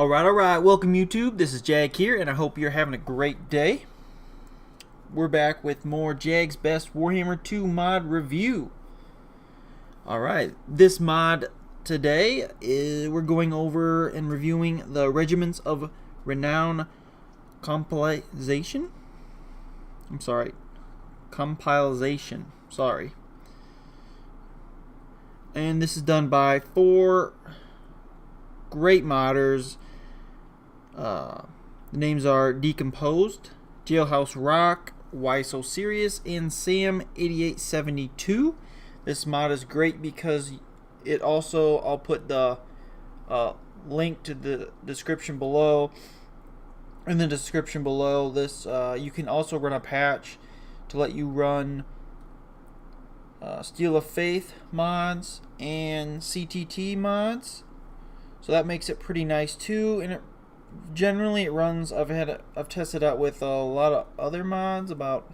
Alright, welcome YouTube. This is Jag here, and I hope you're having a great day. We're back with more Jag's Best Warhammer 2 mod review. Alright, this mod today we're going over and reviewing the Regiments of Renown Compilation. Compilation. And this is done by 4 great modders. The names are Decomposed, Jailhouse Rock, Whysofurious, and Sam8872. This mod is great because it also, I'll put the link to the description below. In the description below, this you can also run a patch to let you run Steel of Faith mods and CTT mods. So that makes it pretty nice too, and generally it runs. I've tested out with a lot of other mods, about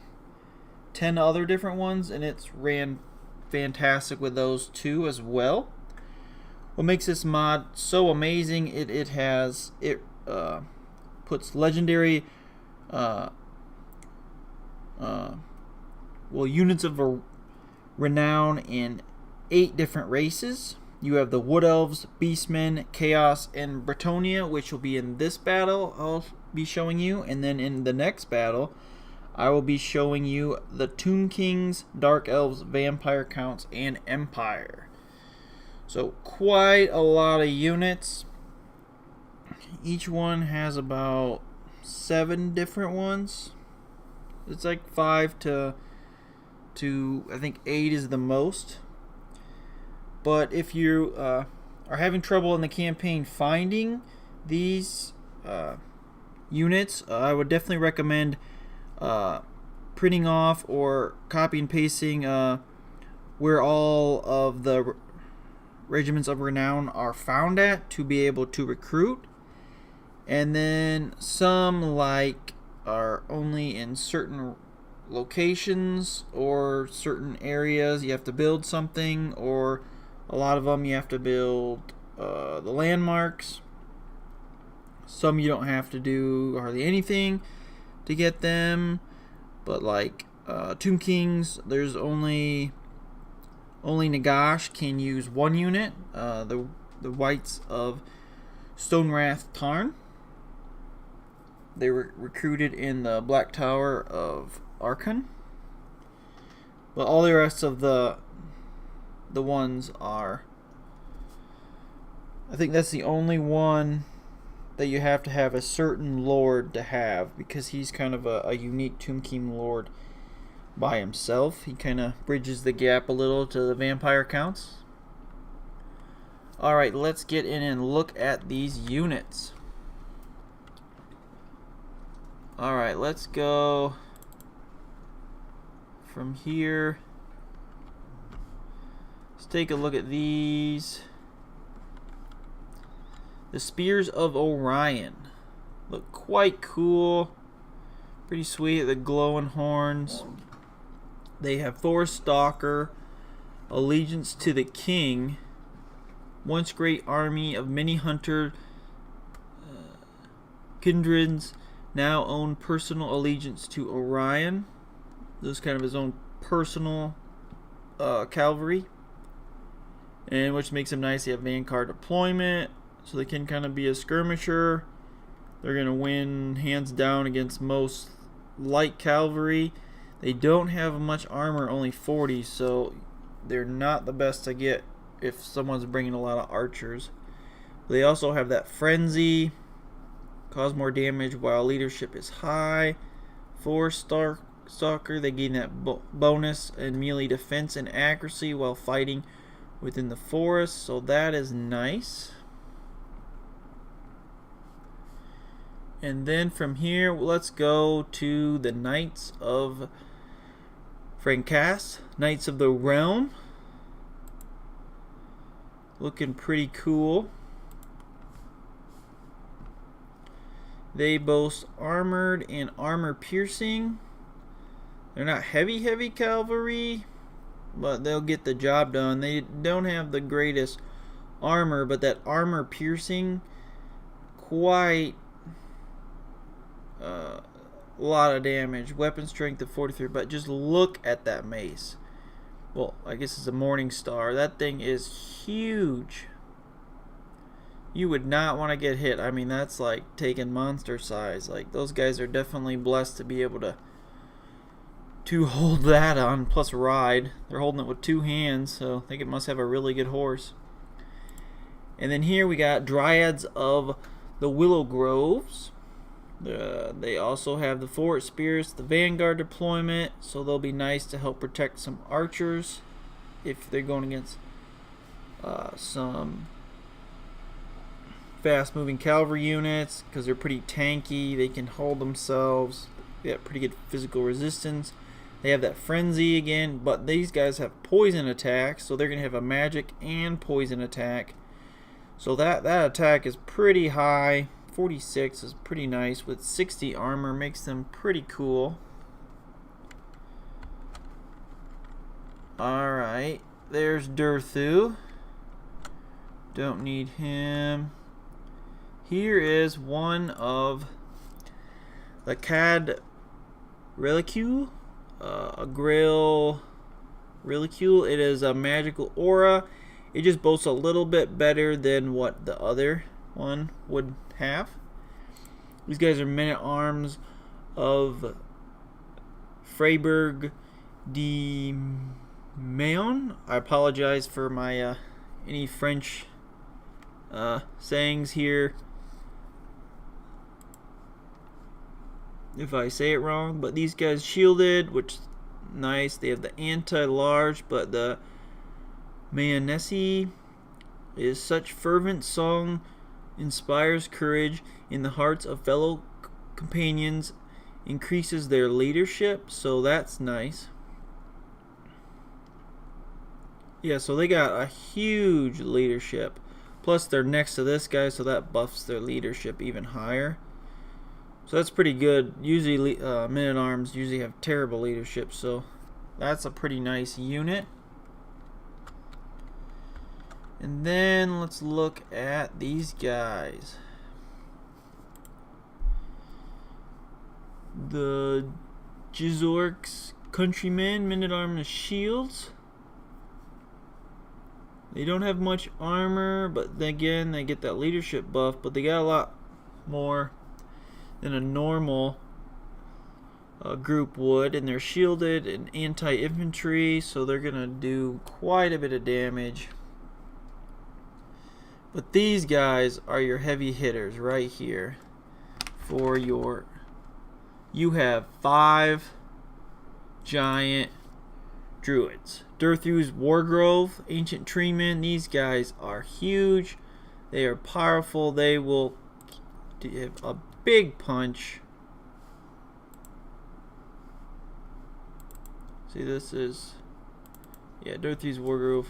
10 other different ones, and it's ran fantastic with those too as well. What makes this mod so amazing? It puts legendary units of renown in 8 different races. You have the Wood Elves, Beastmen, Chaos, and Bretonnia, which will be in this battle I'll be showing you. And then in the next battle, I will be showing you the Tomb Kings, Dark Elves, Vampire Counts, and Empire. So quite a lot of units. Each one has about 7 different ones. It's like 5 to I think 8 is the most. But if you are having trouble in the campaign finding these units, I would definitely recommend printing off or copy and pasting where all of the Regiments of Renown are found at to be able to recruit. And then some are only in certain locations or certain areas you have to build something, or a lot of them you have to build the landmarks. Some you don't have to do hardly anything to get them, but like Tomb Kings, there's only Nagash can use 1 unit. The Wights of Stonewrath Tarn. They were recruited in the Black Tower of Arkhan. But all the rest of the ones are, I think that's the only one that you have to have a certain lord to have, because he's kind of a unique Tomb King lord by himself. He kind of bridges the gap a little to the vampire counts. Alright, let's get in and look at these units. Alright, let's go from here. Let's take a look at these. The Spears of Orion look quite cool. Pretty sweet. The glowing horns. They have Forest Stalker, Allegiance to the King, once great army of many hunter kindreds, now own personal allegiance to Orion. This is kind of his own personal cavalry, and which makes them nice. They have Vanguard deployment, so they can kind of be a skirmisher. They're going to win hands down against most light cavalry. They don't have much armor, only 40, so they're not the best to get if someone's bringing a lot of archers. They also have that Frenzy, cause more damage while leadership is high. Forest Stalker, they gain that bonus in melee defense and accuracy while fighting within the forest, so that is nice. And then from here, let's go to the Knights of Francas, Knights of the Realm. Looking pretty cool. They boast armored and armor piercing. They're not heavy cavalry, but they'll get the job done. They don't have the greatest armor, but that armor piercing quite a lot of damage. Weapon strength of 43, but just look at that mace. Well, I guess it's a Morning Star. That thing is huge. You would not want to get hit. I mean, that's like taking monster size. Like, those guys are definitely blessed to be able to hold that on, plus ride. They're holding it with 2 hands, so I think it must have a really good horse. And then here we got Dryads of the Willow Groves. They also have the Forest Spirits, the Vanguard deployment, so they'll be nice to help protect some archers if they're going against some fast-moving cavalry units, because they're pretty tanky. They can hold themselves. They have pretty good physical resistance. They have that frenzy again, but these guys have poison attack, so they're going to have a magic and poison attack. So that attack is pretty high. 46 is pretty nice. With 60 armor makes them pretty cool. Alright, there's Durthu. Don't need him. Here is one of the Cad Relicule. A Grail Relicule. It is a magical aura. It just boasts a little bit better than what the other one would have. These guys are men-at-arms of Freiburg de Mayon. I apologize for my any French sayings here if I say it wrong, but these guys shielded, which is nice. They have the anti-large, but the Mayonnaise is such fervent song inspires courage in the hearts of fellow companions, increases their leadership, so that's nice. Yeah, so they got a huge leadership. Plus they're next to this guy, so that buffs their leadership even higher. So that's pretty good. Usually men-at-arms usually have terrible leadership, so that's a pretty nice unit. And then let's look at these guys. The Jizork's Countrymen, men-at-arms shields. They don't have much armor, but again, they get that leadership buff, but they got a lot more than a normal group would, and they're shielded and anti-infantry, so they're gonna do quite a bit of damage. But these guys are your heavy hitters right here. For your, you have 5 giant druids. Durthu's Wargrove, Ancient Treemen. These guys are huge. They are powerful. They will give a big punch. See, this is, yeah, Durthu's Wargrove.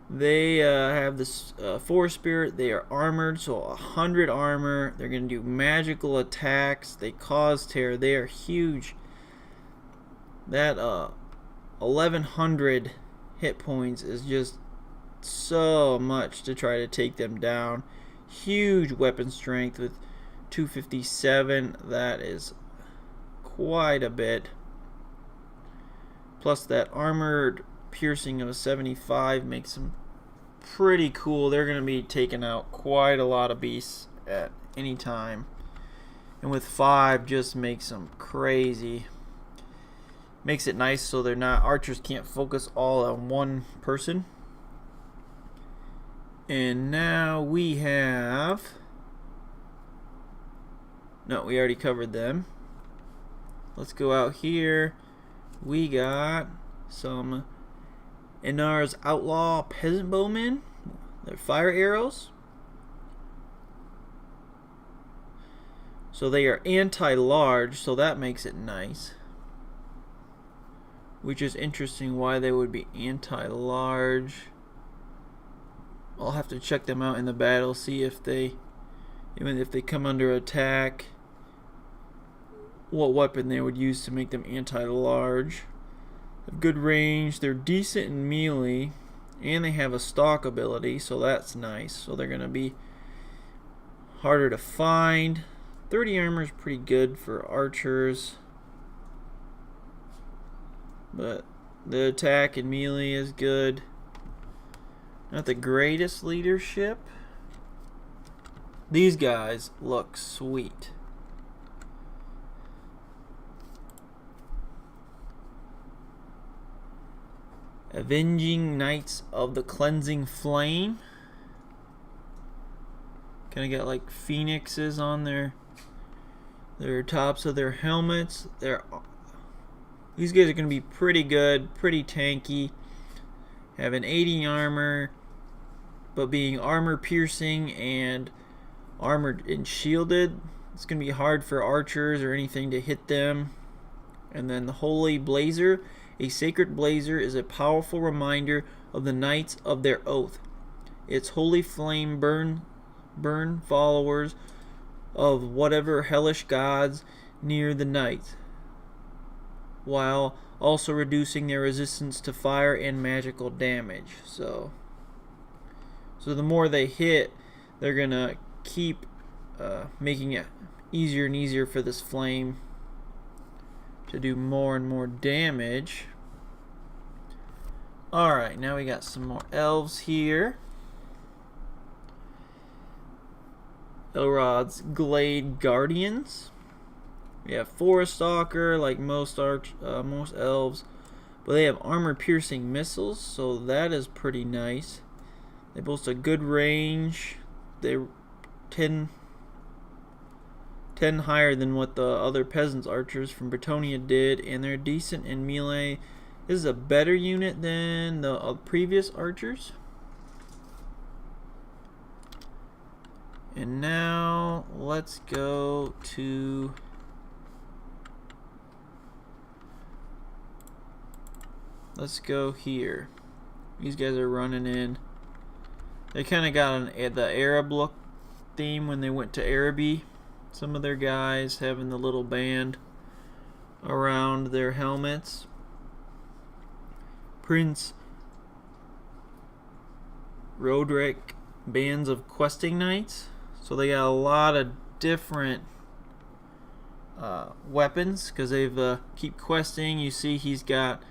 They have this Forest Spirit. They are armored, so 100 armor. They're going to do magical attacks. They cause terror. They are huge. That 1100 hit points is just so much to try to take them down. Huge weapon strength with 257. That is quite a bit. Plus that armored piercing of a 75 makes them pretty cool. They're going to be taking out quite a lot of beasts at any time. And with 5 just makes them crazy. Makes it nice so they're not, archers can't focus all on one person. And now we have, no, we already covered them. Let's go out here. We got some Inar's Outlaw Peasant Bowmen. They're fire arrows. So they are anti-large, so that makes it nice. Which is interesting why they would be anti-large. I'll have to check them out in the battle, see if they, even if they come under attack, what weapon they would use to make them anti-large. They have good range. They're decent in melee. And they have a stalk ability, so that's nice. So they're going to be harder to find. 30 armor is pretty good for archers. But the attack and melee is good. Not the greatest leadership. These guys look sweet. Avenging Knights of the Cleansing Flame. Kind of got like phoenixes on their tops of their helmets. These guys are going to be pretty good, pretty tanky. Having 80 armor, but being armor piercing and armored and shielded. It's going to be hard for archers or anything to hit them. And then the Holy Blazer. A sacred blazer is a powerful reminder of the knights of their oath. Its holy flame burn followers of whatever hellish gods near the knights, while also reducing their resistance to fire and magical damage. So the more they hit, they're gonna keep making it easier and easier for this flame to do more and more damage. Alright, now we got some more elves here. Elrod's Glade Guardians. We have Forest Stalker, like most elves, but they have armor-piercing missiles, so that is pretty nice. They boast a good range. They're 10 higher than what the other peasants archers from Bretonnia did, and they're decent in melee. This is a better unit than the previous archers. And now let's go to here. These guys are running in. They kind of got the Arab look theme when they went to Araby. Some of their guys having the little band around their helmets. Prince Roderick bands of questing knights. So they got a lot of different weapons because they've keep questing. You see he's got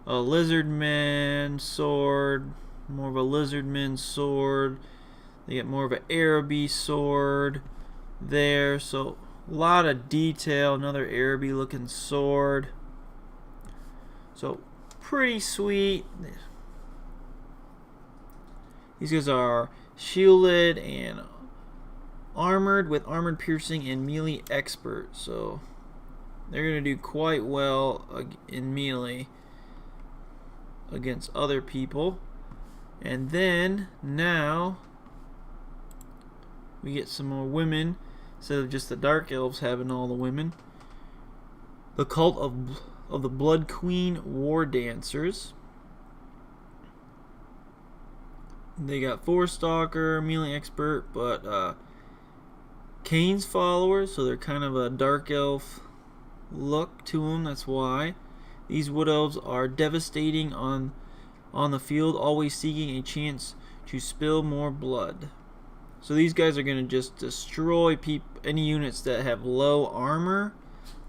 a lizardman sword, more of a lizardman sword. They get more of an Araby sword there. So a lot of detail. Another Araby looking sword. So pretty sweet. These guys are shielded and armored with armored piercing and melee expert, so they're going to do quite well in melee against other people. And then now we get some more women instead of just the dark elves having all the women. The Cult of the Blood Queen War Dancers. They got Forest Stalker, melee expert, but Kane's followers, so they're kind of a dark elf look to them. That's why these wood elves are devastating on the field, always seeking a chance to spill more blood. So these guys are going to just destroy any units that have low armor.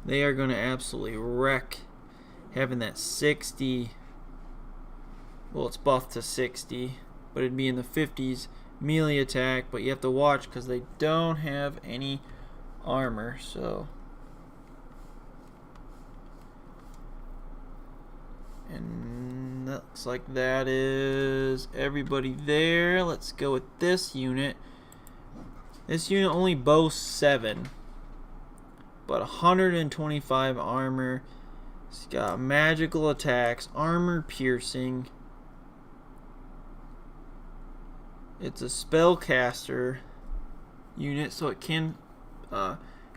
They are going to absolutely wreck. Having that 60, well, it's buffed to 60, but it'd be in the 50s melee attack, but you have to watch because they don't have any armor. So, and looks like that is everybody there. Let's go with this unit. This unit only boasts 7, but 125 armor. It's got magical attacks, armor piercing. It's a spellcaster unit, so it can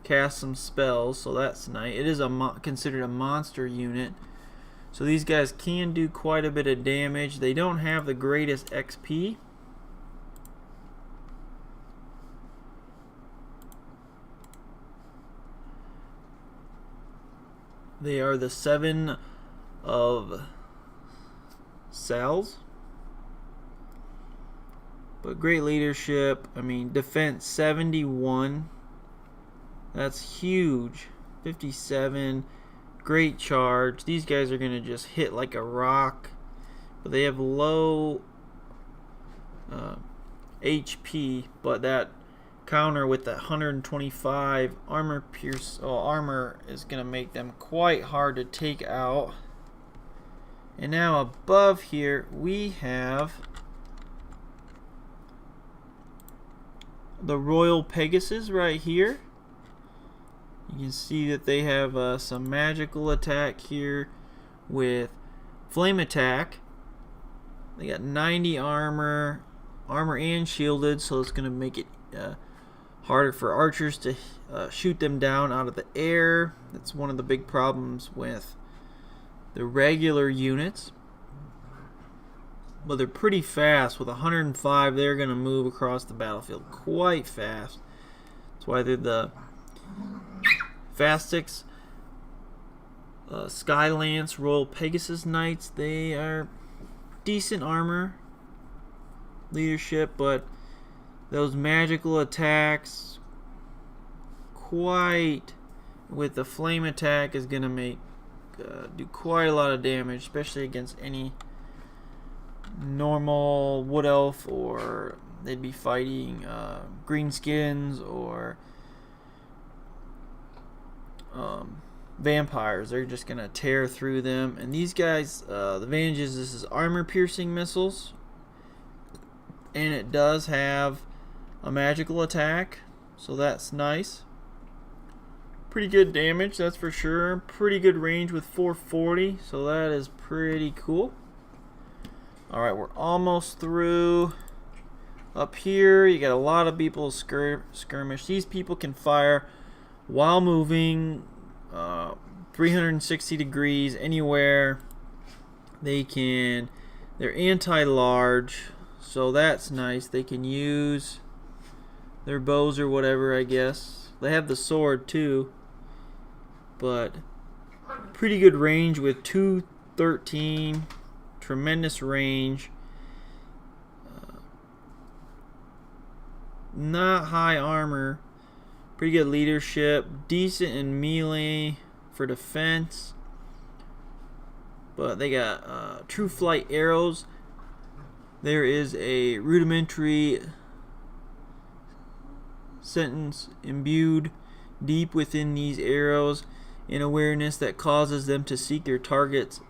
cast some spells, so that's nice. It is considered a monster unit, so these guys can do quite a bit of damage. They don't have the greatest XP. They are the 7 of Cells. But great leadership. I mean, defense 71. That's huge. 57. Great charge. These guys are going to just hit like a rock. But they have low HP. But that counter with that 125 armor is going to make them quite hard to take out. And now above here we have the Royal Pegasus right here. You can see that they have some magical attack here with flame attack. They got 90 armor and shielded, so it's going to make it harder for archers to shoot them down out of the air. That's one of the big problems with the regular units. But they're pretty fast. With 105, they're going to move across the battlefield quite fast. That's why they're the fastest. Skylance Royal Pegasus Knights. They are decent armor leadership, but those magical attacks, quite with the flame attack, is going to make do quite a lot of damage, especially against any normal wood elf, or they'd be fighting greenskins or vampires. They're just gonna tear through them. And these guys, the advantage is this is armor piercing missiles, and it does have a magical attack, so that's nice. Pretty good damage, that's for sure. Pretty good range with 440, so that is pretty cool. Alright, we're almost through. Up here, you got a lot of people skirmish. These people can fire while moving 360 degrees anywhere. They're anti-large, so that's nice. They can use their bows or whatever, I guess. They have the sword too, but pretty good range with 213. Tremendous range. Not high armor. Pretty good leadership. Decent in melee for defense. But they got true flight arrows. There is a rudimentary sentence imbued deep within these arrows, in awareness that causes them to seek their targets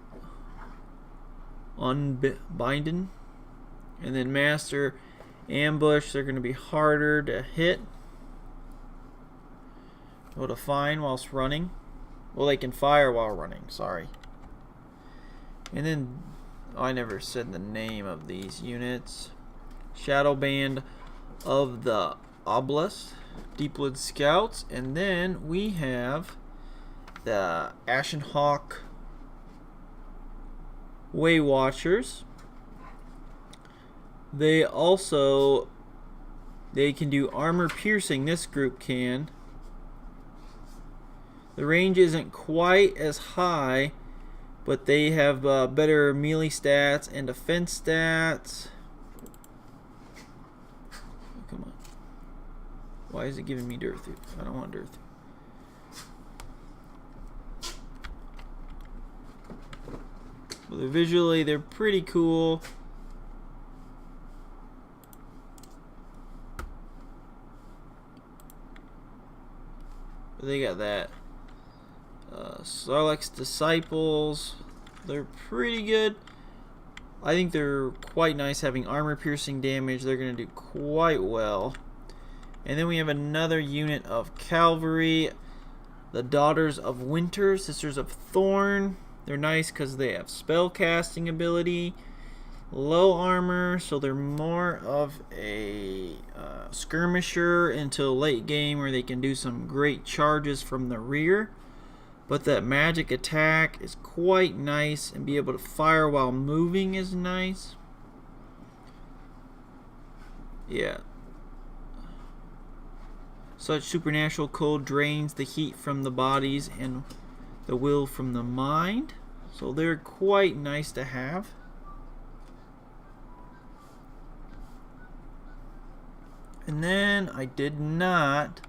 unbinding. And then master ambush, they're going to be harder to hit or to find whilst running. Well, they can fire while running, sorry. And then I never said the name of these units. Shadow Band of the Obelisk, Deepwood Scouts, and then we have the Ashen Hawk Way Watchers. They can do armor piercing. This group can. The range isn't quite as high, but they have better melee stats and defense stats. Come on. Why is it giving me dirt through? I don't want dirt through. Well, visually, they're pretty cool. They got that. Sarlacc's Disciples. They're pretty good. I think they're quite nice having armor piercing damage. They're going to do quite well. And then we have another unit of cavalry. The Daughters of Winter, Sisters of Thorn. They're nice because they have spell casting ability, low armor, so they're more of a skirmisher until late game, where they can do some great charges from the rear. But that magic attack is quite nice, and be able to fire while moving is nice. Yeah. Such supernatural cold drains the heat from the bodies and the will from the mind. So they're quite nice to have. And then I did not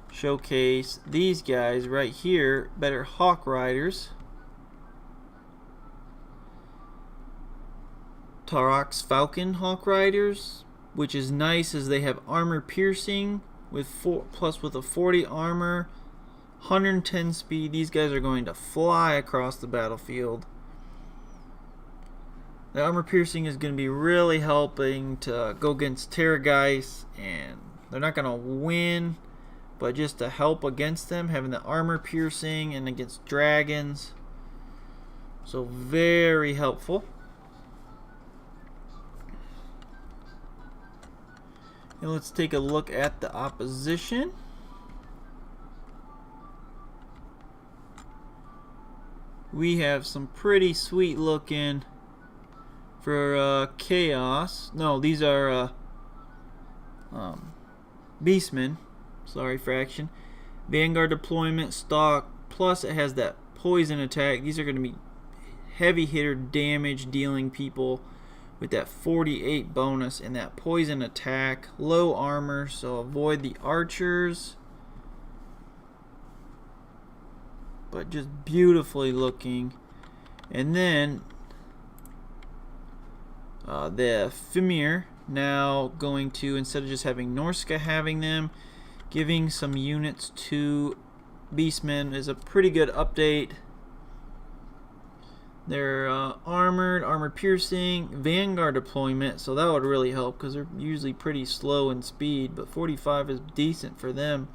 showcase these guys right here, better Hawk Riders. Tarak's Falcon Hawk Riders, which is nice as they have armor piercing with with a 40 armor, 110 speed. These guys are going to fly across the battlefield. The armor piercing is going to be really helping to go against Terrorgeist, and they're not going to win, but just to help against them, having the armor piercing and against dragons. So very helpful. And let's take a look at the opposition. We have some pretty sweet looking for Chaos. No, these are Beastmen. Sorry, Fraction. Vanguard deployment, stock, plus it has that poison attack. These are going to be heavy hitter damage dealing people with that 48 bonus and that poison attack. Low armor, so avoid the archers. But just beautifully looking. And then the Fimir now going to, instead of just having Norska having them, giving some units to Beastmen is a pretty good update. They're armored, armor piercing, Vanguard deployment, so that would really help because they're usually pretty slow in speed, but 45 is decent for them.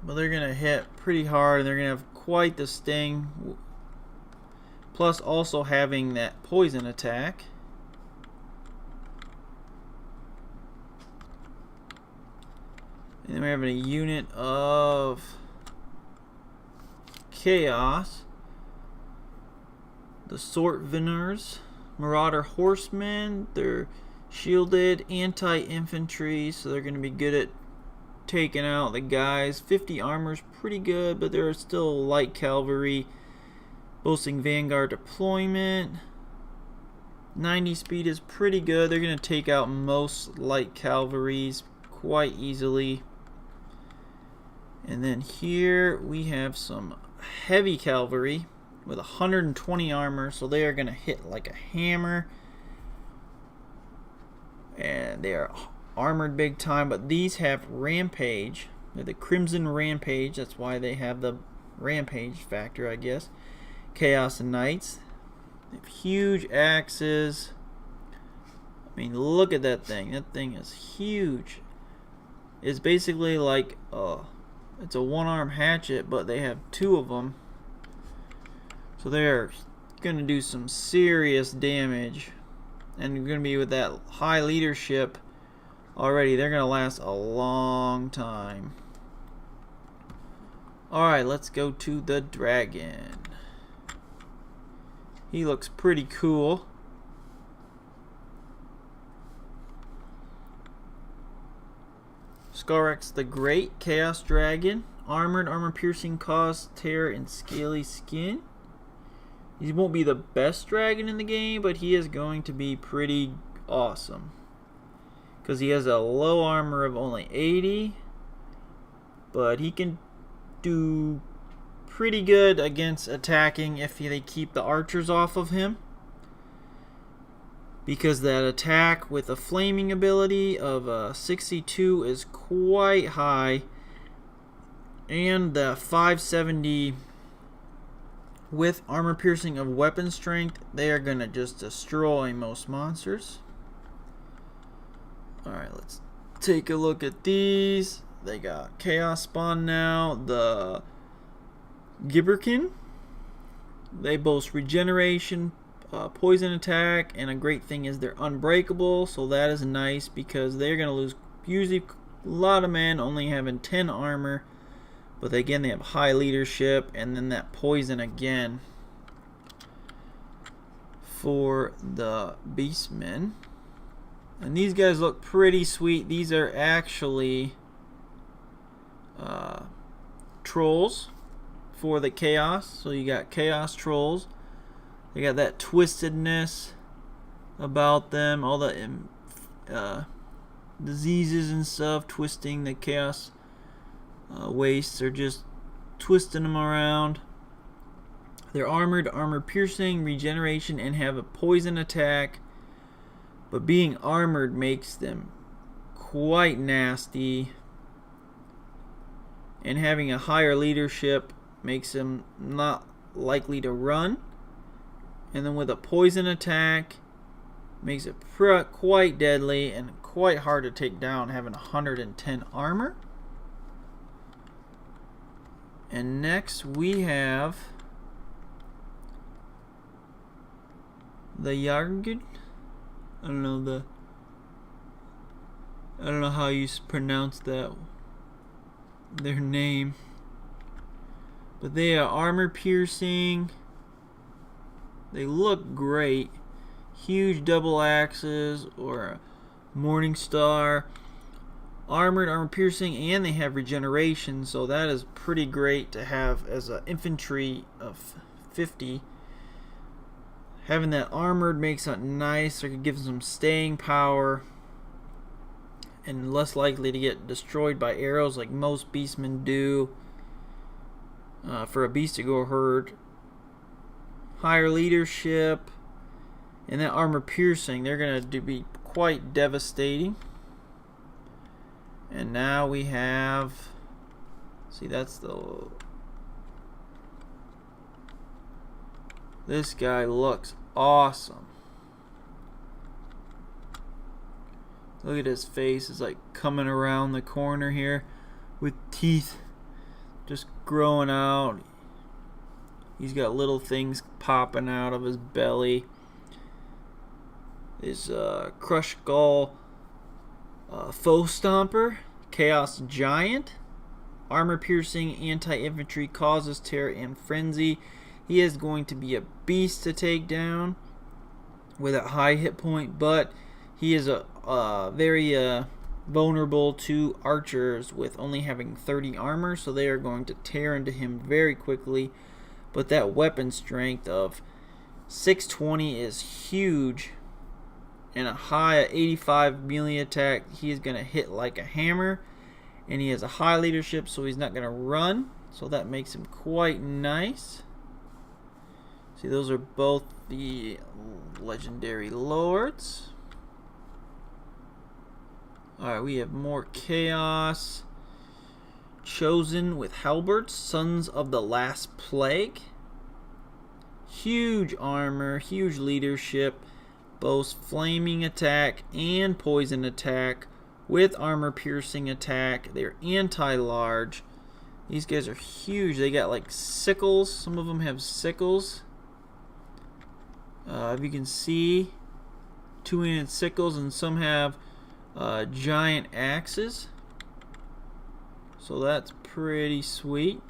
But they're going to hit pretty hard, and they're going to have quite the sting, plus also having that poison attack. And then we're having a unit of Chaos, the Sortviners, Marauder Horsemen. They're shielded, anti-infantry, so they're going to be good at taking out the guys. 50 armor is pretty good, but they're still light cavalry, boasting Vanguard deployment. 90 speed is pretty good. They're going to take out most light cavalries quite easily. And then here we have some heavy cavalry with 120 armor, so they are going to hit like a hammer, and they are armored big time. But these have rampage. They're the Crimson Rampage, that's why they have the rampage factor, I guess. Chaos and Knights. They have huge axes. I mean, look at that thing. That thing is huge. It's basically like it's a one-arm hatchet, but they have two of them. So they're going to do some serious damage. And you're going to be with that high leadership already. They're going to last a long time. Alright, let's go to the dragon. He looks pretty cool. Skarex the Great, Chaos Dragon. Armored, armor piercing, cause, tear, and scaly skin. He won't be the best dragon in the game, but he is going to be pretty awesome. Because he has a low armor of only 80. But he can do pretty good against attacking if they keep the archers off of him. Because that attack with a flaming ability of 62 is quite high. And the 570 with armor piercing of weapon strength, they are going to just destroy most monsters. Alright, let's take a look at these. They got Chaos Spawn now. The Gibberkin. They boast regeneration, poison attack, and a great thing is they're unbreakable, so that is nice because they're going to lose usually a lot of men, only having 10 armor, but again they have high leadership, and then that poison again for the Beastmen. And these guys look pretty sweet. These are actually trolls for the Chaos, so you got Chaos trolls. They got that twistedness about them. All the diseases and stuff, twisting the chaos wastes are just twisting them around. They're armored, armor piercing, regeneration, and have a poison attack. But being armored makes them quite nasty. And having a higher leadership makes them not likely to run. And then with a poison attack, makes it quite deadly and quite hard to take down, having 110 armor. And next we have the J.A.G. I don't know how you pronounce that, their name, but they are armor piercing. They look great. Huge double axes or a morning star. Armored, armor piercing, and they have regeneration, so that is pretty great to have as an infantry of 50. Having that armored makes it nice. It gives them staying power and less likely to get destroyed by arrows like most beastmen do. For a beast to go herd. Higher leadership. And that armor piercing, they're going to be quite devastating. And now we have, see, that's the, this guy looks awesome. Look at his face, it's like coming around the corner here with teeth just growing out. He's got little things popping out of his belly. His crushed skull. Foe Stomper, Chaos Giant, Armor Piercing, Anti-Infantry, Causes Terror and Frenzy. He is going to be a beast to take down with a high hit point, but he is very vulnerable to archers with only having 30 armor, so they are going to tear into him very quickly. But that weapon strength of 620 is huge. And a high 85 melee attack, he is going to hit like a hammer. And he has a high leadership, so he's not going to run. So that makes him quite nice. See, those are both the legendary lords. Alright, we have more chaos. Chosen with halberds, Sons of the Last Plague. Huge armor, huge leadership. Both flaming attack and poison attack with armor piercing attack. They're anti-large. These guys are huge. They got like sickles. Some of them have sickles. If you can see, two-handed sickles, and some have giant axes. So that's pretty sweet.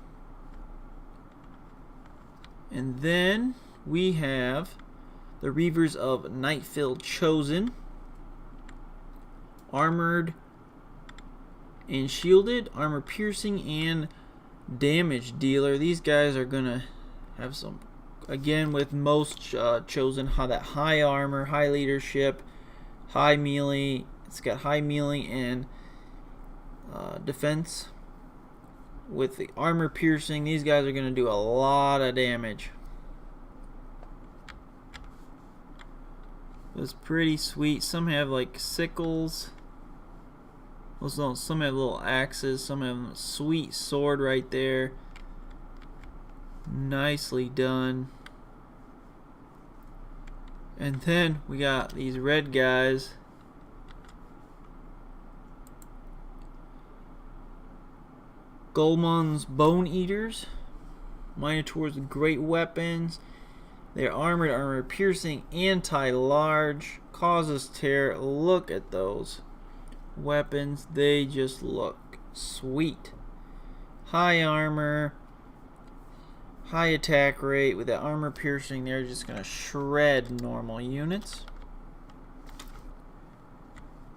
And then we have the Reavers of Nightfield Chosen, armored and shielded, armor piercing and damage dealer. These guys are gonna have some, again with most chosen, that high armor, high leadership, high melee. It's got high melee and defense. With the armor piercing, these guys are gonna do a lot of damage. It's pretty sweet. Some have like sickles. Some have little axes. Some have a sweet sword right there. Nicely done. And then we got these red guys. Golmon's Bone Eaters. Minotaurs with great weapons. They're armored, armor piercing, anti-large, causes terror. Look at those weapons. They just look sweet. High armor, high attack rate. With the armor piercing, they're just going to shred normal units.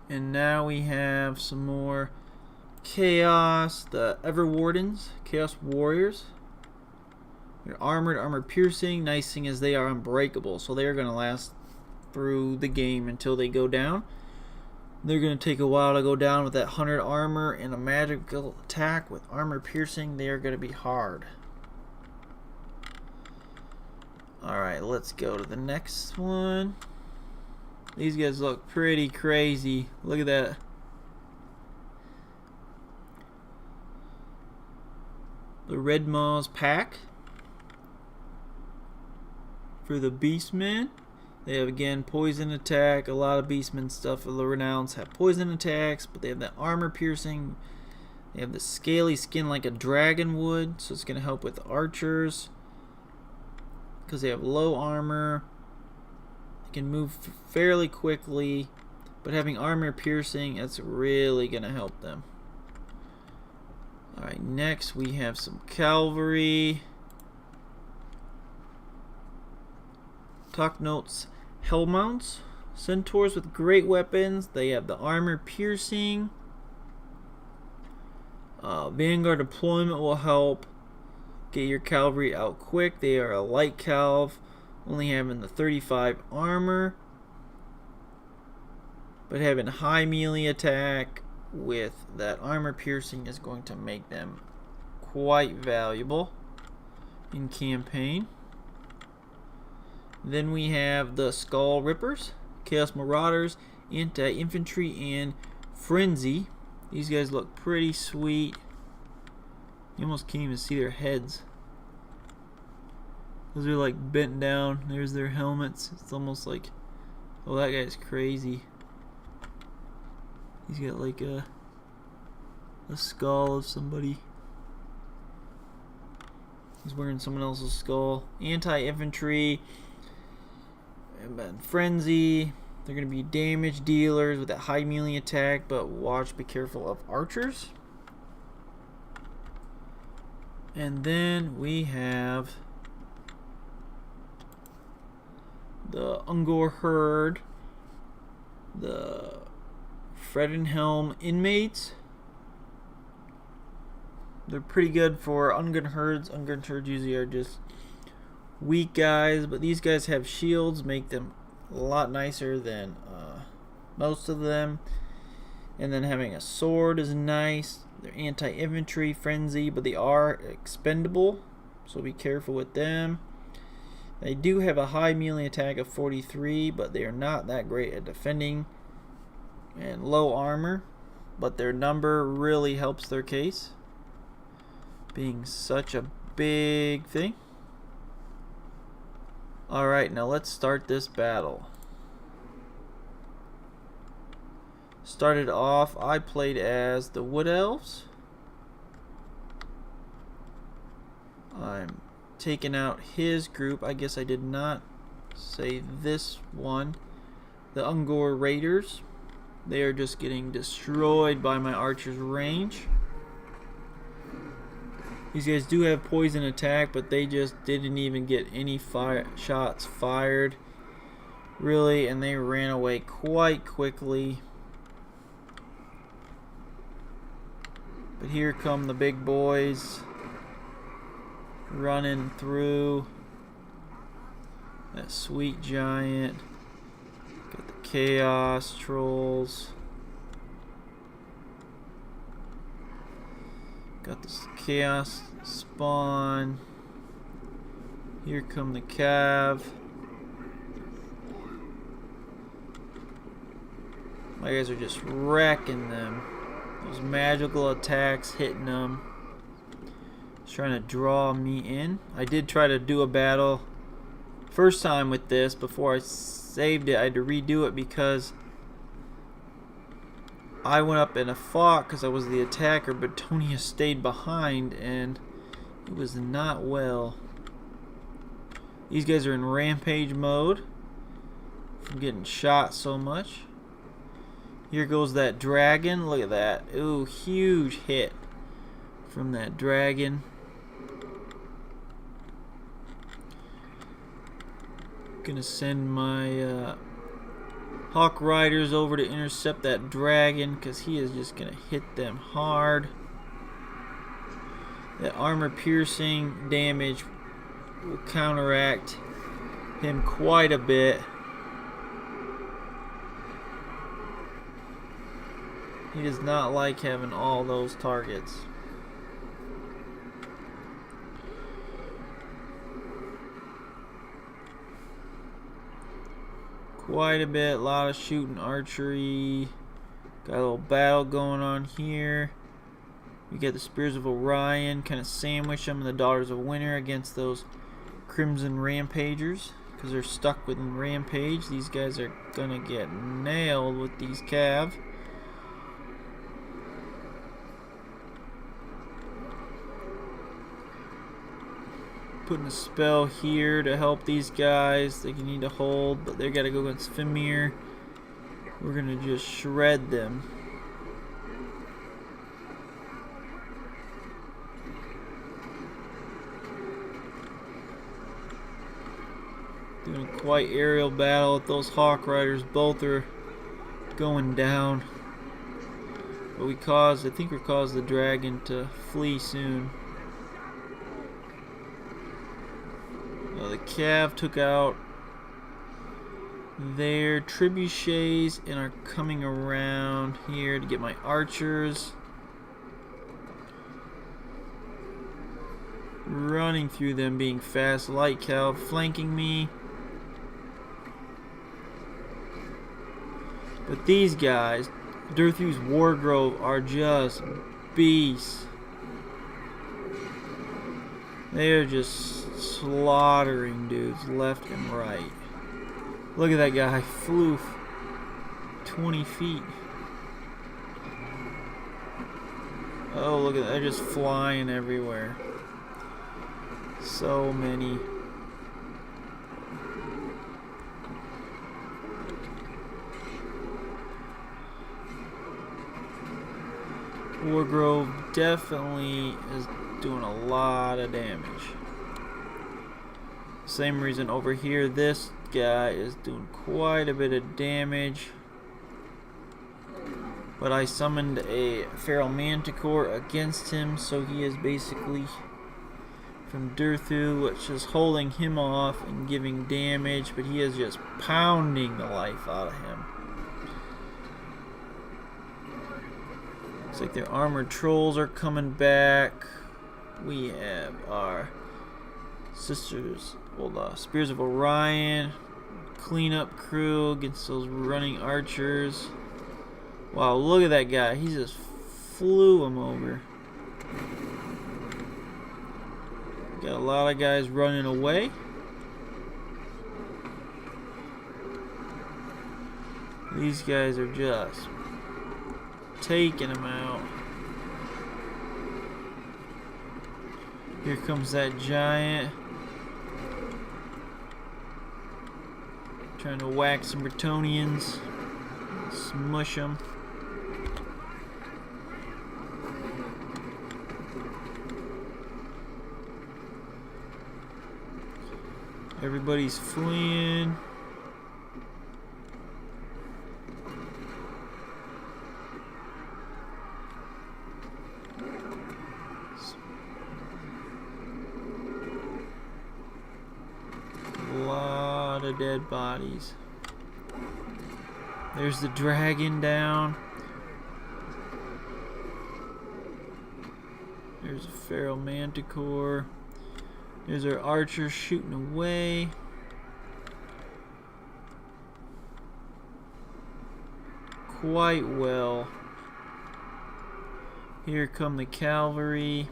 And now we have some more chaos. The Everwardens, Chaos Warriors. They're armored, armor piercing. Nice thing is they are unbreakable, so they are going to last through the game until they go down. They're going to take a while to go down with that 100 armor and a magical attack with armor piercing. They are going to be hard. Alright, let's go to the next one. These guys look pretty crazy. Look at that. The Red Maws pack for the Beastmen. They have, again, poison attack. A lot of Beastmen stuff. The Renowns have poison attacks, but they have that armor piercing. They have the scaly skin like a dragon would, so it's going to help with archers because they have low armor. They can move fairly quickly, but having armor piercing, that's really going to help them. Alright, next we have some cavalry. Talk notes. Hellmounts, centaurs with great weapons. They have the armor piercing. Vanguard deployment will help get your cavalry out quick. They are a light calv, only having the 35 armor, but having high melee attack with that armor piercing is going to make them quite valuable in campaign. Then we have the Skull Rippers, Chaos Marauders, Anti-Infantry, and Frenzy. These guys look pretty sweet. You almost can't even see their heads. Those are like bent down. There's their helmets. It's almost like, oh, that guy's crazy. He's got like a skull of somebody. He's wearing someone else's skull. Anti-Infantry and Frenzy. They're going to be damage dealers with that high melee attack, but be careful of archers. And then we have the Ungor Herd, the Fredenhelm Inmates. They're pretty good for Ungern Herds. Ungern Herds usually are just weak guys, but these guys have shields, make them a lot nicer than most of them. And then having a sword is nice. They're anti-infantry, frenzy, but they are expendable, so be careful with them. They do have a high melee attack of 43, but they are not that great at defending, and low armor, but their number really helps their case, being such a big thing. Alright, now let's start this battle. Started off, I played as the Wood Elves. I'm taking out his group. I guess I did not say this one. The Ungor Raiders. They are just getting destroyed by my archer's range. These guys do have poison attack, but they just didn't even get any shots fired, really, and they ran away quite quickly. But here come the big boys running through. That sweet giant. Got the chaos trolls. Got this chaos spawn. Here come the cav. My guys are just wrecking them. Those magical attacks hitting them. Just trying to draw me in. I did try to do a battle first time with this. Before I saved it, I had to redo it because I went up and I fought because I was the attacker, but Bretonnia stayed behind and it was not well. These guys are in rampage mode from getting shot so much. Here goes that dragon. Look at that. Ooh, huge hit from that dragon. Gonna send my Hawk Riders over to intercept that dragon because he is just gonna hit them hard. That armor piercing damage will counteract him quite a bit. He does not like having all those targets. Quite a bit, a lot of shooting, archery. Got a little battle going on here. We get the Spears of Orion, kind of sandwich them, and the Daughters of Winter against those Crimson Rampagers, because they're stuck within Rampage. These guys are gonna get nailed with these Cav. Putting a spell here to help these guys. They need to hold, but they gotta go against Fimir. We're gonna just shred them. Doing quite aerial battle with those Hawk Riders. Both are going down. But I think we caused the dragon to flee soon. The Cav took out their trebuchets and are coming around here to get my archers. Running through them, being fast. Light Cav flanking me. But these guys, Durthu's Wargrove, are just beasts. They are just slaughtering dudes left and right. Look at that guy, flew 20 feet. Oh, look at that, they're just flying everywhere. So many. Wargrove definitely is doing a lot of damage. Same reason over here, this guy is doing quite a bit of damage. But I summoned a Feral Manticore against him, so he is basically from Durthu, which is holding him off and giving damage, but he is just pounding the life out of him. Looks like their armored trolls are coming back. We have our sisters, Spears of Orion, cleanup crew against those running archers. Wow, look at that guy. He just flew him over. Got a lot of guys running away. These guys are just taking them out. Here comes that giant. Trying to whack some Bretonnians. Smush them. Everybody's fleeing. A lot of dead bodies. There's the dragon down. There's a Feral Manticore. There's our archers shooting away. Quite well. Here come the cavalry.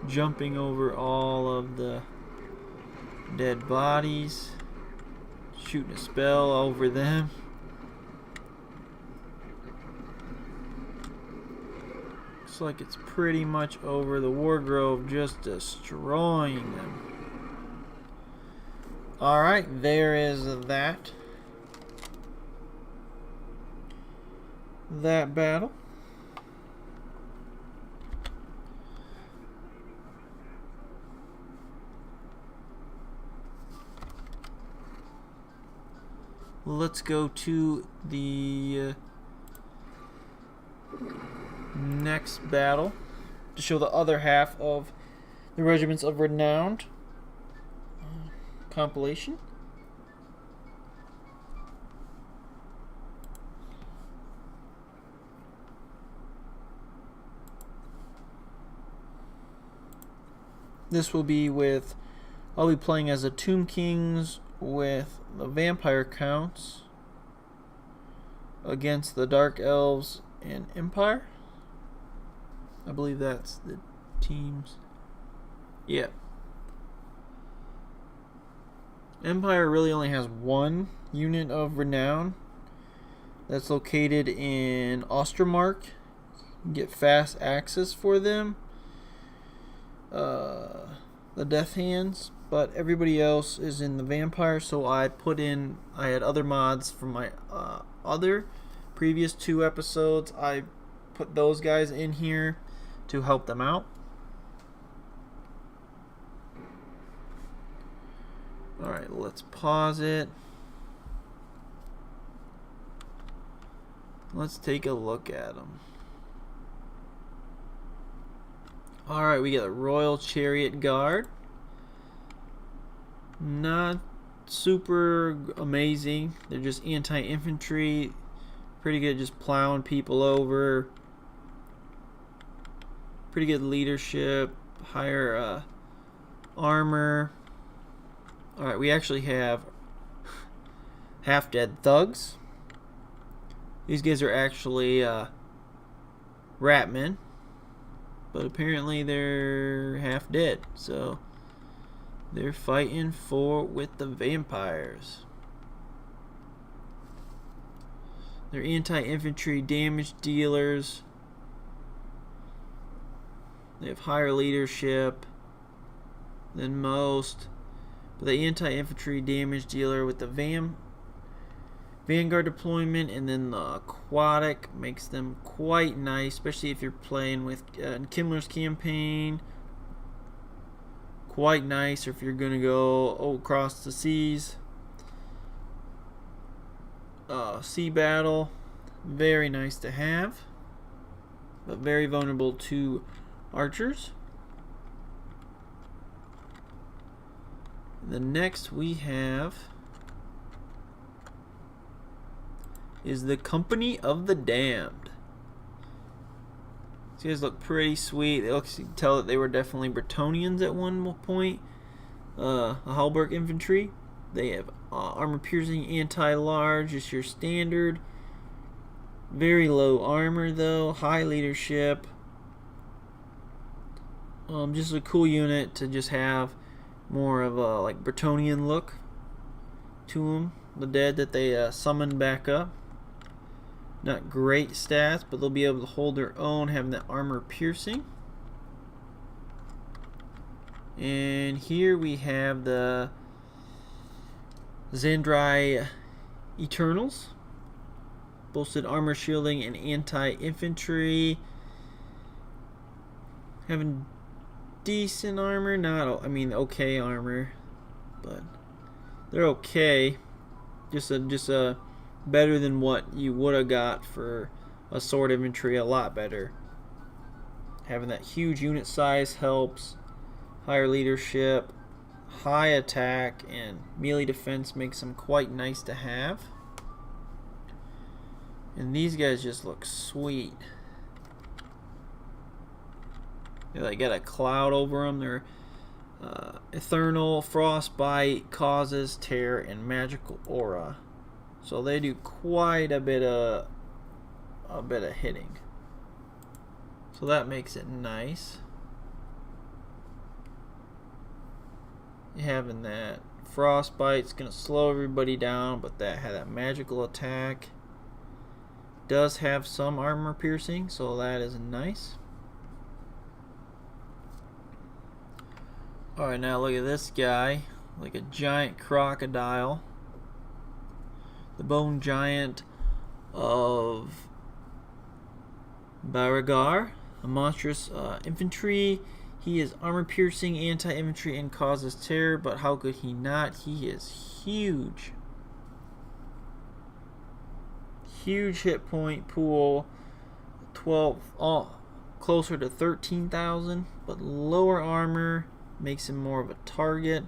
Jumping over all of the dead bodies. Shooting a spell over them. Looks like it's pretty much over. The Wargrove just destroying them. Alright, there is that battle. Let's go to the next battle to show the other half of the Regiments of Renown compilation. This will be with, I'll be playing as the Tomb Kings with the vampire counts against the Dark Elves and Empire. I believe that's the teams. Yeah. Empire really only has one unit of Renown that's located in Ostermark. You can get fast access for them. The Death Hands, but everybody else is in the Vampire, so I had other mods from my other previous 2 episodes. I put those guys in here to help them out. Alright, let's pause it. Let's take a look at them. Alright, we got a Royal Chariot Guard. Not super amazing. They're just anti-infantry. Pretty good at just plowing people over. Pretty good leadership. Higher armor. Alright, we actually have half-dead thugs. These guys are actually ratmen. But apparently they're half dead, so they're fighting with the vampires. They're anti-infantry damage dealers. They have higher leadership than most. But the anti-infantry damage dealer with the Vanguard deployment and then the aquatic makes them quite nice, especially if you're playing with Kimmler's campaign. Quite nice, or if you're going to go across the seas. Sea battle, very nice to have, but very vulnerable to archers. The next we have is the Company of the Damned. These guys look pretty sweet. You can tell that they were definitely Bretonnians at one point. Halberg infantry. They have armor piercing, anti-large, just your standard. Very low armor though, high leadership. Just a cool unit to just have more of a like Bretonnian look to them. The dead that they summoned back up. Not great stats, but they'll be able to hold their own, having that armor piercing. And here we have the Zandri Eternals. Boasted armor shielding and anti-infantry. Having decent armor, okay armor, but they're okay. Just a better than what you would have got for a sword infantry, a lot better. Having that huge unit size helps. Higher leadership, high attack, and melee defense makes them quite nice to have. And these guys just look sweet. They got a cloud over them. They're Eternal Frostbite, causes tear, and magical aura. So they do quite a bit of hitting. So that makes it nice. Having that Frostbite's gonna slow everybody down, but that had that magical attack. Does have some armor piercing, so that is nice. Alright, now look at this guy, like a giant crocodile. The bone giant of Baragar, a monstrous infantry. He is armor piercing, anti-infantry, and causes terror, but how could he not? He is huge. Huge hit point pool, 12, closer to 13,000, but lower armor makes him more of a target.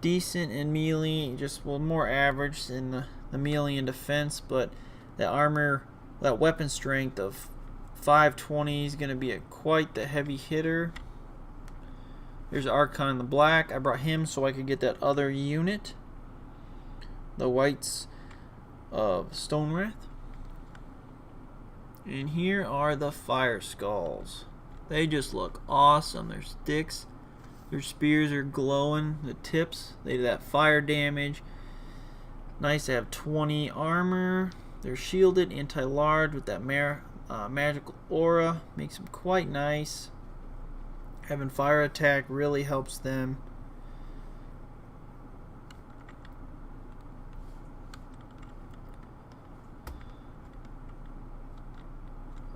Decent in melee, just more average in the melee and defense, but that armor, that weapon strength of 520 is going to be quite the heavy hitter. There's Archon in the black. I brought him so I could get that other unit. The whites of Stonewrath. And here are the Fire Skulls. They just look awesome. Their sticks, their spears are glowing. The tips, they do that fire damage. Nice to have 20 armor. They're shielded, anti-large with that magical aura. Makes them quite nice. Having fire attack really helps them.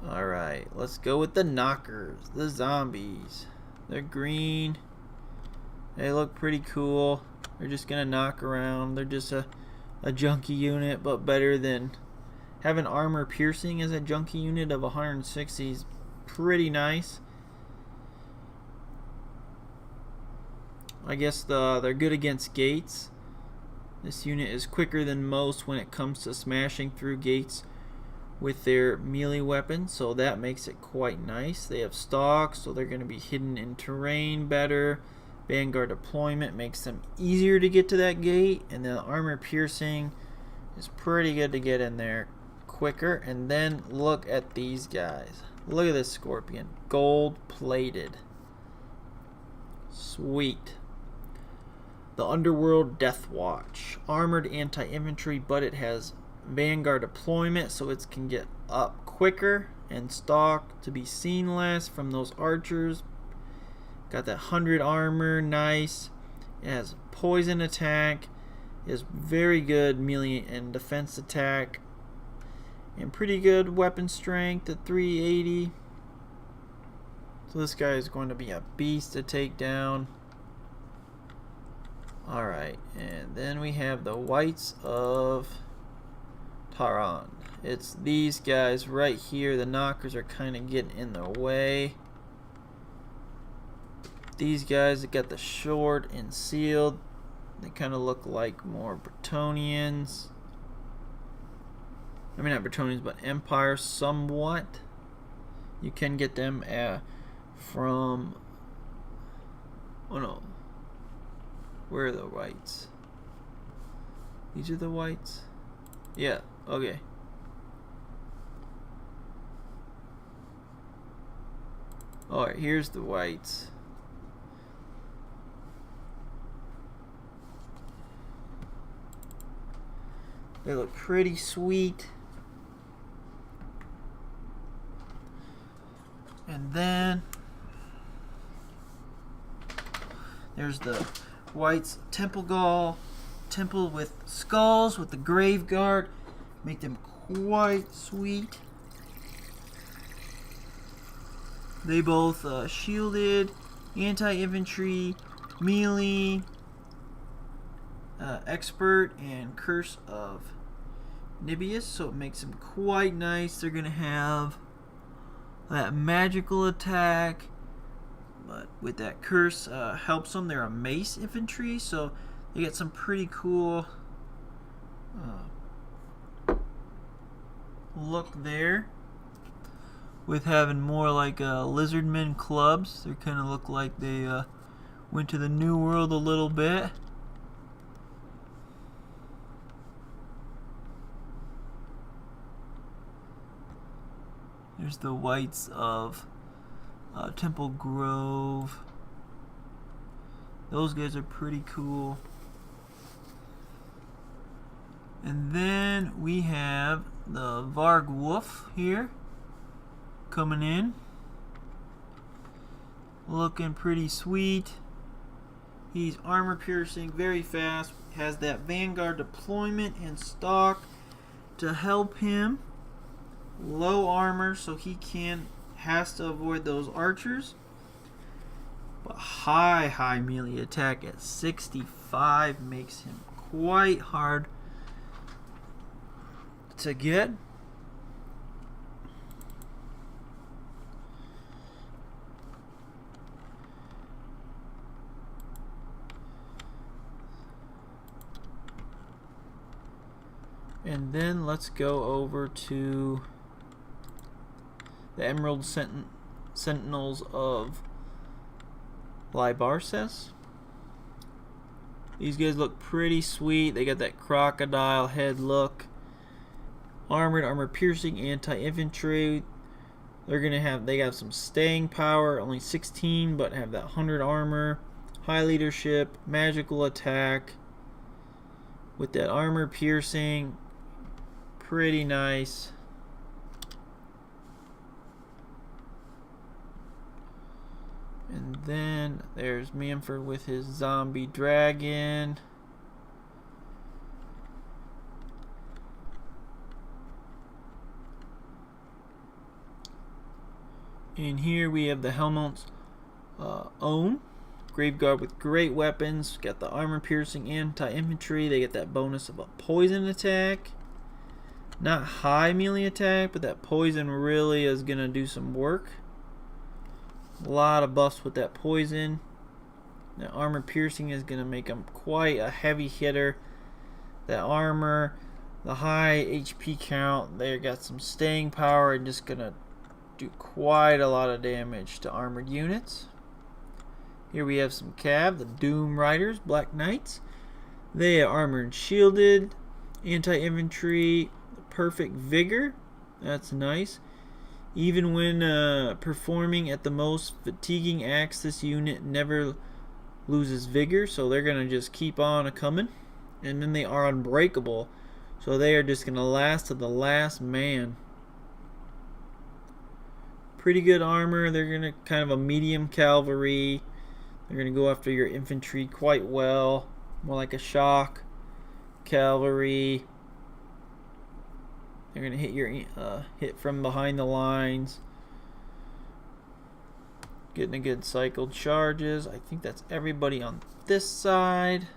Alright, let's go with the knockers, the zombies. They're green. They look pretty cool. They're just gonna knock around. They're just a junky unit, but better than having armor piercing as a junky unit of 160 is pretty nice. I guess they're good against gates. This unit is quicker than most when it comes to smashing through gates with their melee weapon, so that makes it quite nice. They have stalks, so they're going to be hidden in terrain better. Vanguard deployment makes them easier to get to that gate, and then armor piercing is pretty good to get in there quicker. And then look at these guys. Look at this Scorpion, gold plated. Sweet. The Underworld Death Watch, armored anti-infantry, but it has Vanguard deployment, so it can get up quicker and stalk to be seen less from those archers. Got that 100 armor, nice. It has poison attack, is very good melee and defense attack, and pretty good weapon strength at 380. So this guy is going to be a beast to take down. Alright, and then we have the Whites of Taran. It's these guys right here. The knockers are kind of getting in their way. These guys that got the short and sealed, they kind of look like more Bretonnians. I mean, not Bretonnians, but Empire somewhat. You can get them from... Oh no. Where are the whites? These are the whites? Yeah, okay. Alright, here's the whites. They look pretty sweet. And then there's the White's Temple Gall, temple with skulls with the Grave Guard. Make them quite sweet. They both shielded, anti-infantry, melee, expert, and Curse of Nibius, so it makes them quite nice. They're gonna have that magical attack, but with that curse helps them. They're a mace infantry, so they get some pretty cool look there with having more like lizardmen clubs. They kind of look like they went to the New World a little bit. There's the Whites of Temple Grove. Those guys are pretty cool. And then we have the Varg Wolf here coming in. Looking pretty sweet. He's armor piercing, very fast. Has that Vanguard deployment and stalk to help him. Low armor, so he has to avoid those archers. But high melee attack at 65 makes him quite hard to get. And then let's go over to the Emerald Sentinels of Libarses. These guys look pretty sweet. They got that crocodile head look. Armored, armor piercing, anti-infantry. They have some staying power, only 16, but have that 100 armor. High leadership, magical attack. With that armor piercing, pretty nice. And then there's Manfred with his zombie dragon. And here we have the Helmholtz Ohm. Graveguard with great weapons. Got the armor piercing, anti-infantry. They get that bonus of a poison attack. Not high melee attack, but that poison really is going to do some work. A lot of buffs with that poison. That armor piercing is going to make them quite a heavy hitter. That armor, the high HP count, they got some staying power and just going to do quite a lot of damage to armored units. Here we have some Cav, the Doom Riders, Black Knights. They are armored and shielded, anti-infantry, perfect vigor. That's nice. Even when performing at the most fatiguing acts, this unit never loses vigor, so they're going to just keep on coming. And then they are unbreakable, so they are just going to last to the last man. Pretty good armor. They're going to kind of a medium cavalry. They're going to go after your infantry quite well. More like a shock cavalry. They're going to hit your hit from behind the lines. Getting a good cycled charges. I think that's everybody on this side.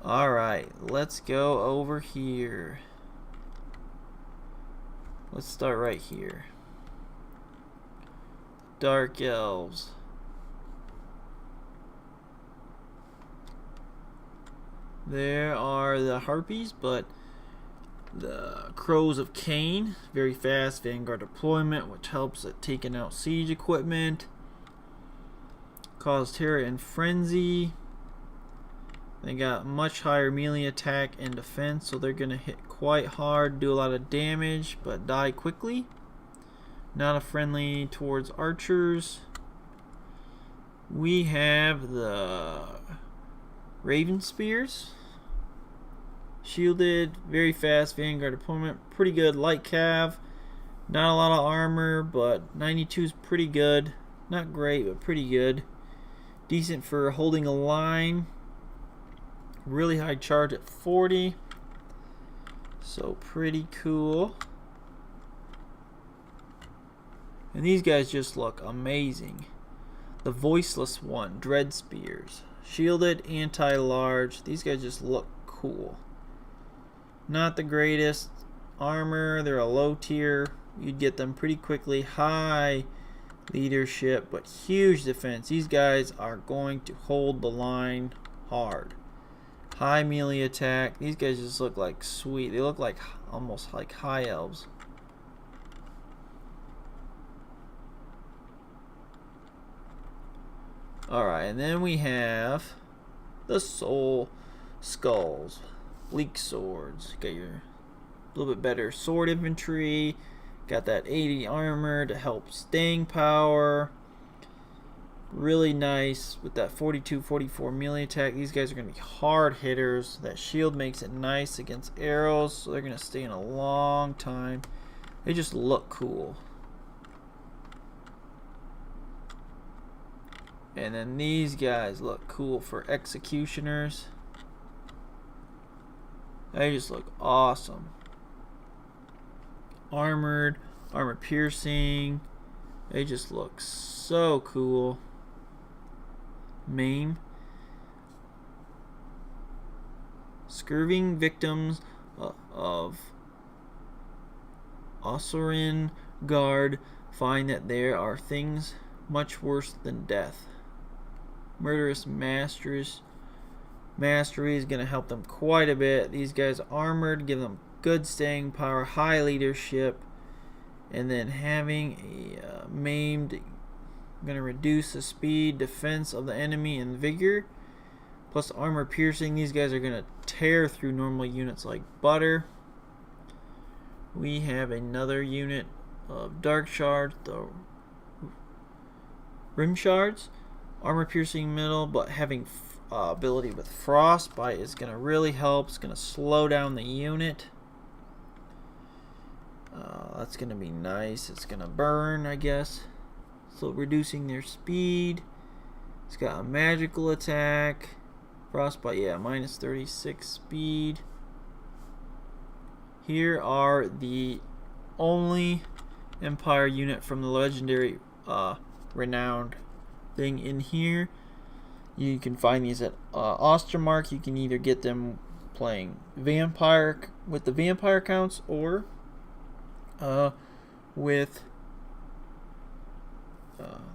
Alright, let's go over here. Let's start right here. Dark elves. There are the harpies, but the crows of Cain, very fast vanguard deployment, which helps at taking out siege equipment. Cause terror and frenzy. They got much higher melee attack and defense, so they're gonna hit quite hard, do a lot of damage, but die quickly. Not a friendly towards archers. We have the Raven Spears. Shielded, very fast vanguard deployment, pretty good light cav. Not a lot of armor, but 92 is pretty good. Not great, but pretty good. Decent for holding a line. Really high charge at 40. So pretty cool. And these guys just look amazing. The Voiceless one, Dread Spears. Shielded, anti-large. These guys just look cool. Not the greatest armor. They're a low tier. You'd get them pretty quickly. High leadership, but huge defense. These guys are going to hold the line hard. High melee attack. These guys just look like sweet. They look like almost like high elves. Alright, and then we have the Soul Skulls. Bleak Swords. Got your a little bit better sword infantry. Got that 80 armor to help staying power. Really nice with that 42-44 melee attack. These guys are going to be hard hitters. That shield makes it nice against arrows, so they're going to stay in a long time. They just look cool. And then these guys look cool for executioners. They just look awesome. Armored, armor piercing. They just look so cool. Maim. Scurving victims of Osirian Guard find that there are things much worse than death. Murderous Mastery is going to help them quite a bit. These guys are armored, give them good staying power, high leadership, And then having a maimed, going to reduce the speed, defense of the enemy, and vigor. Plus armor piercing. These guys are going to tear through normal units like butter. We have another unit of dark shards, the rim shards. Armor piercing middle, but having ability with frostbite is going to really help. It's going to slow down the unit. That's going to be nice. It's going to burn, I guess. So reducing their speed. It's got a magical attack. Frostbite, yeah, minus 36 speed. Here are the only Empire unit from the legendary Renowned thing in here. You can find these at Ostermark. You can either get them playing Vampire with the Vampire counts or with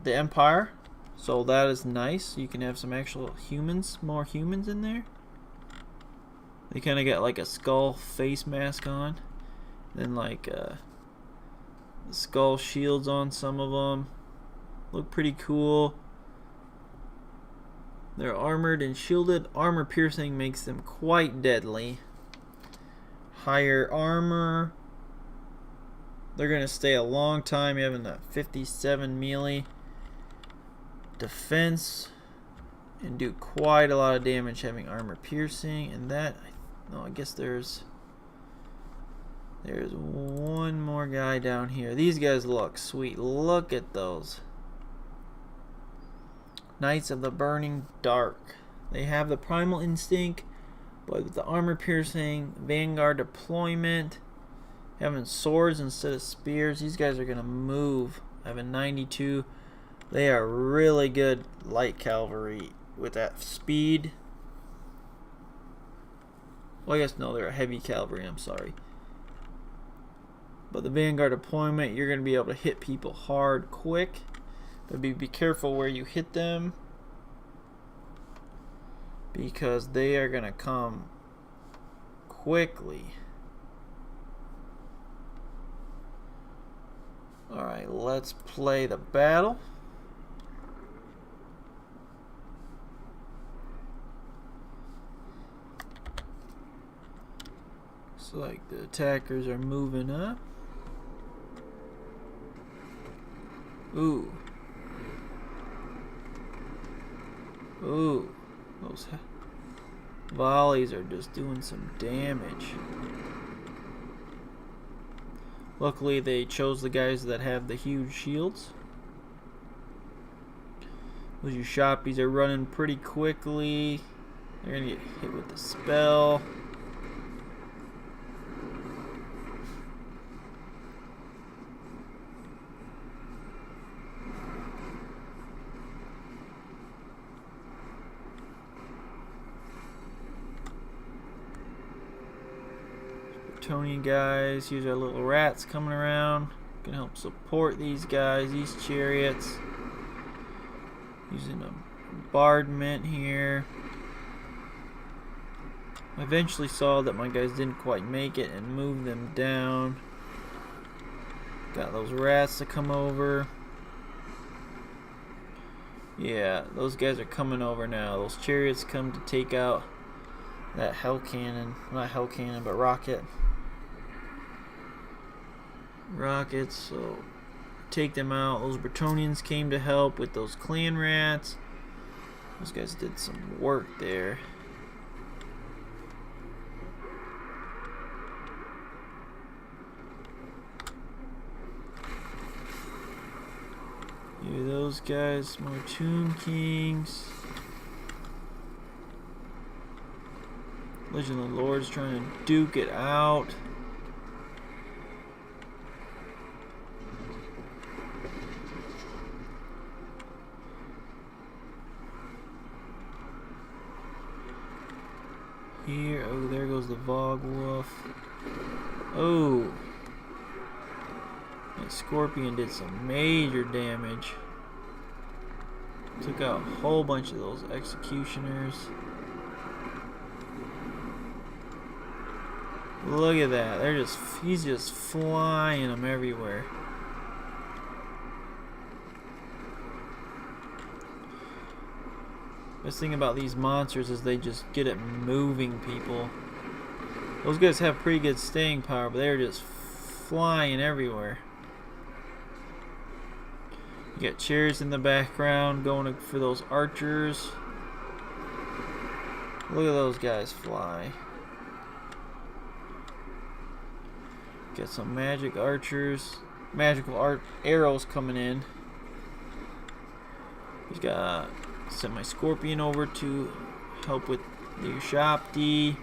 the Empire. So that is nice. You can have some actual humans, more humans in there. They kind of got like a skull face mask on. Then like the skull shields on some of them. Look pretty cool. They're armored and shielded. Armor piercing makes them quite deadly. Higher armor. They're going to stay a long time having that 57 melee defense and do quite a lot of damage having armor piercing. And that, no, I guess there's one more guy down here. These guys look sweet. Look at those. Knights of the Burning Dark. They have the primal instinct, but with the armor piercing, vanguard deployment, having swords instead of spears. These guys are going to move. Having 92. They are really good light cavalry with that speed. Well, I guess no, they're a heavy cavalry, I'm sorry. But the vanguard deployment, you're going to be able to hit people hard, quick. But be careful where you hit them, because they are going to come quickly. Alright, let's play the battle. Looks like the attackers are moving up. Ooh. Ooh. Those volleys are just doing some damage. Luckily, they chose the guys that have the huge shields. Those Ushapis are running pretty quickly. They're going to get hit with the spell. Bretonnia guys, here's our little rats coming around. Gonna help support these guys, these chariots. Using a bombardment here. I eventually saw that my guys didn't quite make it and moved them down. Got those rats to come over. Yeah, those guys are coming over now. Those chariots come to take out that hell cannon. Not hell cannon, but rocket. Rockets, so take them out. Those Bretonnians came to help with those clan rats. Those guys did some work there. Here, those guys, more Tomb Kings. Legend of the Lord's trying to duke it out. Here, oh, there goes the Vogue Wolf. Oh, that Scorpion did some major damage. Took out a whole bunch of those executioners. Look at that! He's just flying them everywhere. Best thing about these monsters is they just get at moving people. Those guys have pretty good staying power, but they're just flying everywhere. You got chairs in the background going for those archers. Look at those guys fly. Got some magic archers, magical arrows coming in. He's got sent my scorpion over to help with the shop D.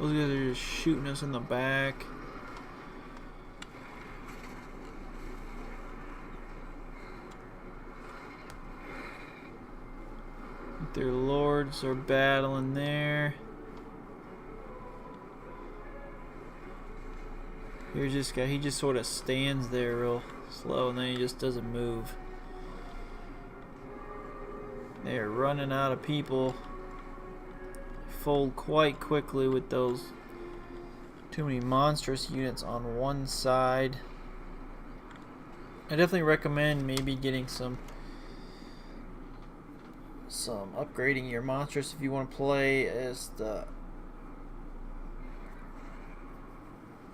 Those guys are just shooting us in the back. Their lords are battling there. Here's this guy. He just sort of stands there real slow and then he just doesn't move. They're running out of people. Fold quite quickly with those too many monstrous units on one side. I definitely recommend maybe getting some upgrading your monstrous if you want to play as the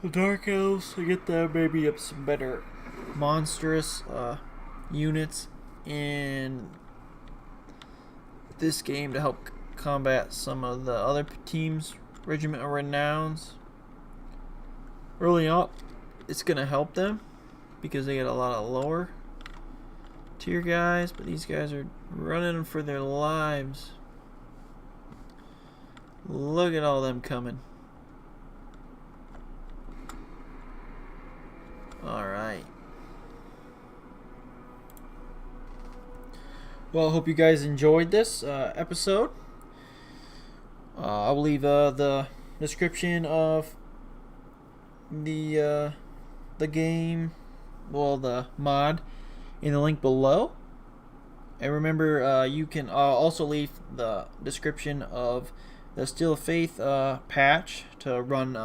Dark Elves. To get that, maybe up some better monstrous units in this game to help combat some of the other teams' Regiment of Renowns. Early on, it's going to help them because they get a lot of lower tier guys, but these guys are running for their lives. Look at all them coming. Alright. Well, I hope you guys enjoyed this episode. I will leave the description of the game, well, the mod, in the link below. And remember, you can also leave the description of the Steel of Faith patch to run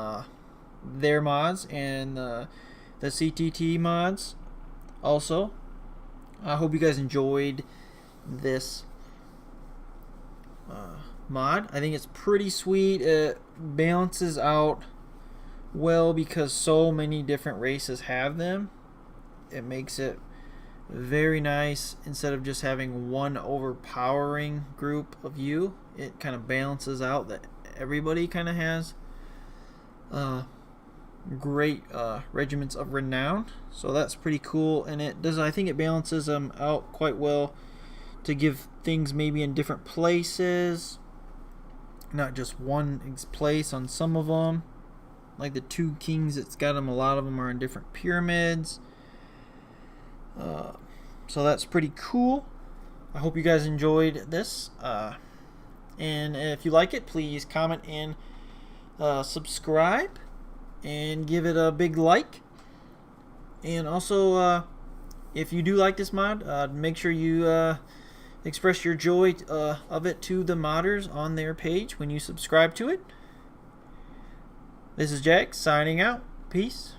their mods and the CTT mods. Also, I hope you guys enjoyed this mod. I think it's pretty sweet. It balances out well because so many different races have them. It makes it very nice. Instead of just having one overpowering group of you, it kind of balances out that everybody kind of has great Regiments of Renown. So that's pretty cool, and it does. I think it balances them out quite well to give things maybe in different places, not just one place on some of them. Like the two kings, it's got them. A lot of them are in different pyramids. So that's pretty cool. I hope you guys enjoyed this. And if you like it, please comment and subscribe and give it a big like. And also, if you do like this mod, make sure you express your joy of it to the modders on their page when you subscribe to it. This is J.A.G signing out. Peace.